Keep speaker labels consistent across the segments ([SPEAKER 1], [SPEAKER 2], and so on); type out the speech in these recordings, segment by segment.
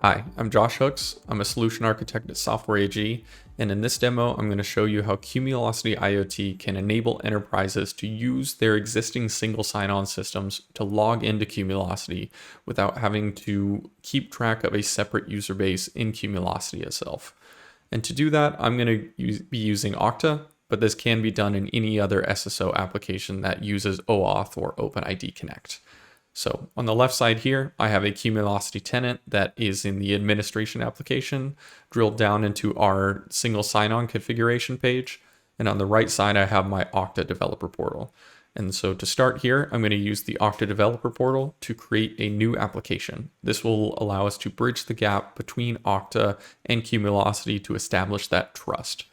[SPEAKER 1] Hi, I'm Josh Hooks. I'm a solution architect at Software AG, and in this demo, I'm going to show you how Cumulocity IoT can enable enterprises to use their existing single sign-on systems to log into Cumulocity without having to keep track of a separate user base in Cumulocity itself. And to do that, I'm going to be using Okta, but this can be done in any other SSO application that uses OAuth or OpenID Connect. So on the left side here, I have a Cumulocity tenant that is in the administration application, drilled down into our single sign-on configuration page. And on the right side, I have my Okta developer portal. And so to start here, I'm going to use the Okta developer portal to create a new application. This will allow us to bridge the gap between Okta and Cumulocity to establish that trust.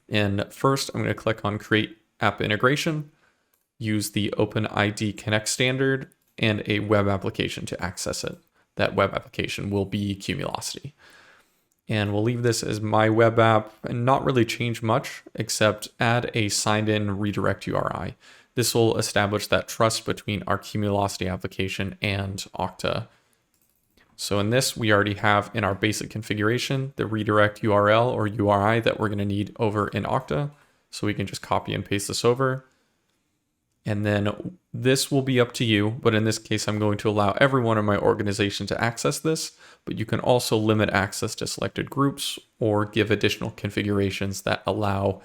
[SPEAKER 1] And first, I'm going to click on Create App Integration, use the OpenID Connect standard, and a web application to access it. That web application will be Cumulocity. And we'll leave this as my web app and not really change much except add a signed in redirect URI. This will establish that trust between our Cumulocity application and Okta. So in this, we already have in our basic configuration the redirect URL or URI that we're going to need over in Okta. So we can just copy and paste this over. And then this will be up to you, but in this case, I'm going to allow everyone in my organization to access this, but you can also limit access to selected groups or give additional configurations that allow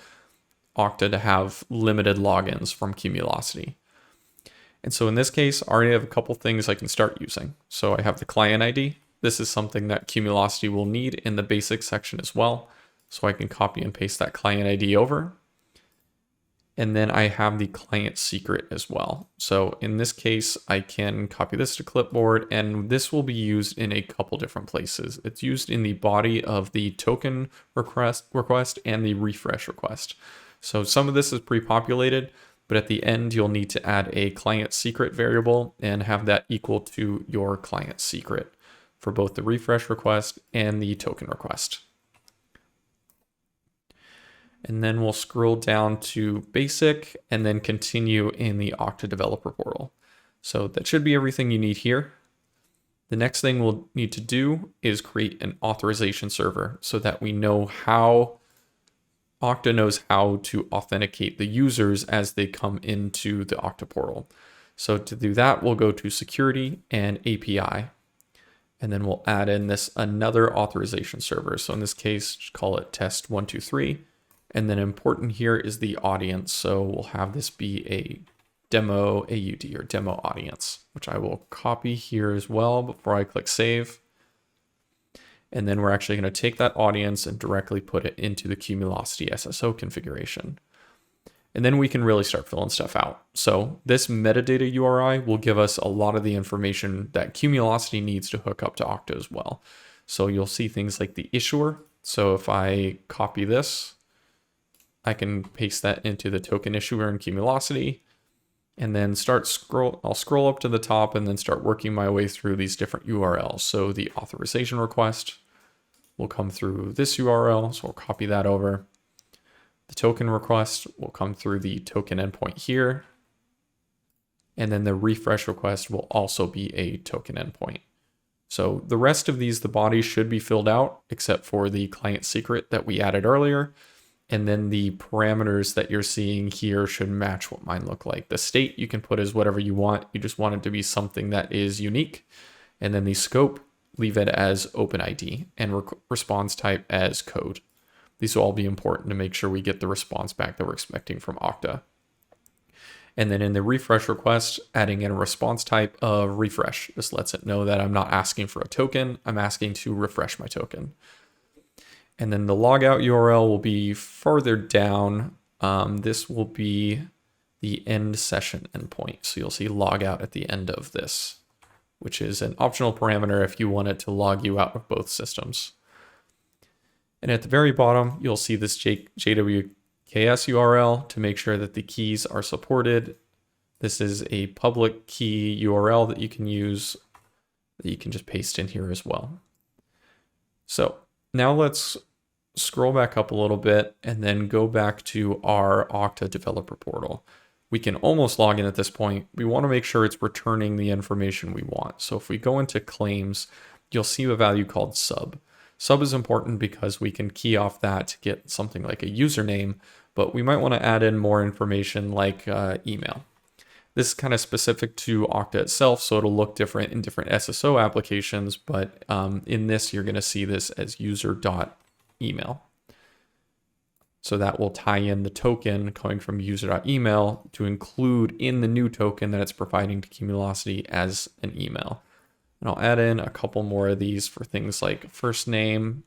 [SPEAKER 1] Okta to have limited logins from Cumulocity. And so in this case, I already have a couple things I can start using. So I have the client ID. This is something that Cumulocity will need in the basics section as well. So I can copy and paste that client ID over. And then I have the client secret as well. So in this case, I can copy this to clipboard, and this will be used in a couple different places. It's used in the body of the token request and the refresh request. So some of this is pre-populated, but at the end, you'll need to add a client secret variable and have that equal to your client secret for both the refresh request and the token request. And then we'll scroll down to basic and then continue in the Okta developer portal. So that should be everything you need here. The next thing we'll need to do is create an authorization server so that we know how Okta knows how to authenticate the users as they come into the Okta portal. So to do that, we'll go to security and API, and then we'll add in this another authorization server. So in this case, just call it test 123. And then important here is the audience. So we'll have this be a demo AUD or demo audience, which I will copy here as well before I click save. And then we're actually going to take that audience and directly put it into the Cumulocity SSO configuration. And then we can really start filling stuff out. So this metadata URI will give us a lot of the information that Cumulocity needs to hook up to Okta as well. So you'll see things like the issuer. So if I copy this, I can paste that into the token issuer in Cumulocity and then I'll scroll up to the top and then start working my way through these different URLs. So the authorization request will come through this URL, so we'll copy that over. The token request will come through the token endpoint here. And then the refresh request will also be a token endpoint. So the rest of these, the bodies should be filled out except for the client secret that we added earlier. And then the parameters that you're seeing here should match what mine look like. The state you can put as whatever you want. You just want it to be something that is unique. And then the scope, leave it as OpenID and response type as code. These will all be important to make sure we get the response back that we're expecting from Okta. And then in the refresh request, adding in a response type of refresh. This lets it know that I'm not asking for a token. I'm asking to refresh my token. And then the logout URL will be further down. This will be the end session endpoint. So you'll see logout at the end of this, which is an optional parameter if you want it to log you out of both systems. And at the very bottom, you'll see this JWKS URL to make sure that the keys are supported. This is a public key URL that you can use that you can just paste in here as well. So now let's scroll back up a little bit and then go back to our Okta developer portal. We can almost log in at this point. We want to make sure it's returning the information we want. So if we go into claims, you'll see a value called sub. Sub is important because we can key off that to get something like a username, but we might want to add in more information like email. This is kind of specific to Okta itself, so it'll look different in different SSO applications, but in this, you're going to see this as user.email. So that will tie in the token coming from user.email to include in the new token that it's providing to Cumulocity as an email. And I'll add in a couple more of these for things like first name.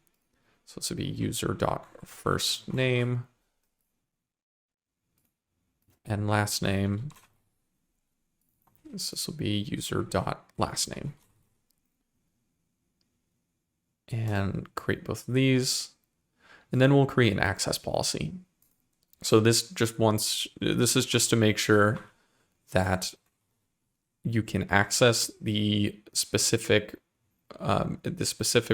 [SPEAKER 1] So this would be user.firstname and last name. This will be user.lastname. And create both of these. And then we'll create an access policy. So this is just to make sure that you can access the specific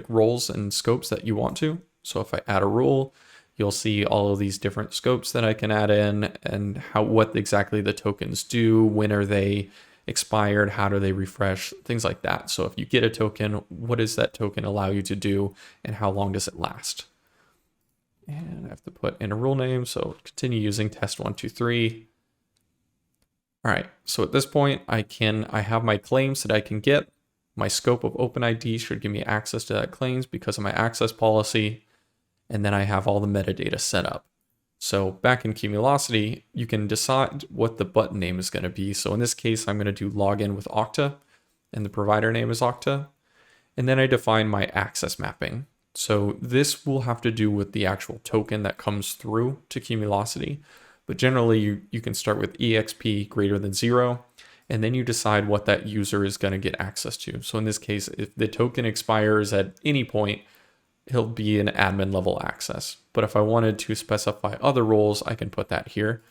[SPEAKER 1] roles and scopes that you want to. So if I add a rule, you'll see all of these different scopes that I can add in and what exactly the tokens do, when are they expired, how do they refresh, things like that. So if you get a token, what does that token allow you to do and how long does it last? And I have to put in a rule name, so continue using test123. All right, so at this point, I have my claims that I can get. My scope of OpenID should give me access to that claims because of my access policy. And then I have all the metadata set up. So back in Cumulocity, you can decide what the button name is going to be. So in this case, I'm going to do login with Okta, and the provider name is Okta. And then I define my access mapping. So this will have to do with the actual token that comes through to Cumulocity. But generally, you can start with EXP greater than 0, and then you decide what that user is going to get access to. So in this case, if the token expires at any point, he'll be in admin level access. But if I wanted to specify other roles, I can put that here.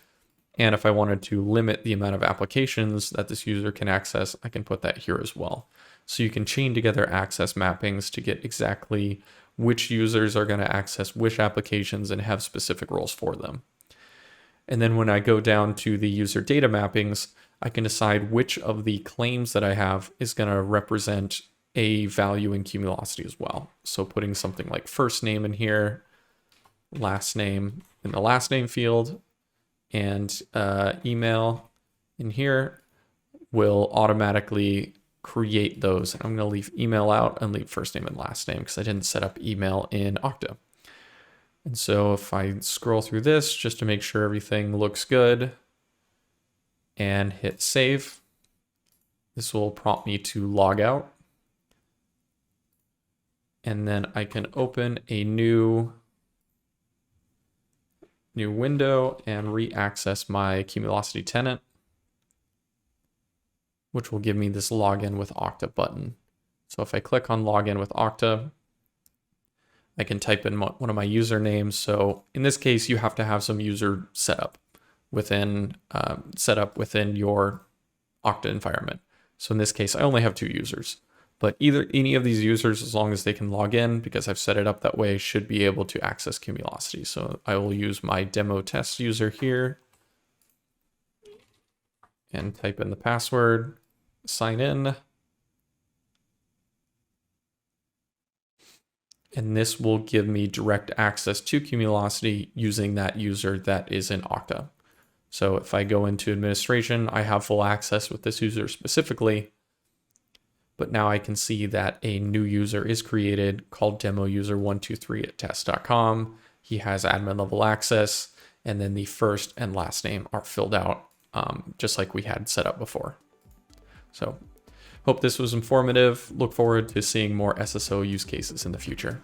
[SPEAKER 1] And if I wanted to limit the amount of applications that this user can access, I can put that here as well. So you can chain together access mappings to get exactly which users are going to access which applications and have specific roles for them. And then when I go down to the user data mappings, I can decide which of the claims that I have is going to represent a value in Cumulocity as well. So putting something like first name in here, last name in the last name field, and email in here will automatically create those. And I'm going to leave email out and leave first name and last name because I didn't set up email in Okta. And so if I scroll through this just to make sure everything looks good and hit save, this will prompt me to log out. And then I can open a new window and re-access my Cumulocity tenant, which will give me this login with Okta button. So if I click on login with Okta, I can type in one of my usernames. So in this case, you have to have some user setup within your Okta environment. So in this case, I only have 2 users. But any of these users, as long as they can log in, because I've set it up that way, should be able to access Cumulocity. So I will use my demo test user here and type in the password, sign in. And this will give me direct access to Cumulocity using that user that is in Okta. So if I go into administration, I have full access with this user specifically. But now I can see that a new user is created called demo user 123 at test.com. He has admin level access, and then the first and last name are filled out just like we had set up before. So hope this was informative. Look forward to seeing more SSO use cases in the future.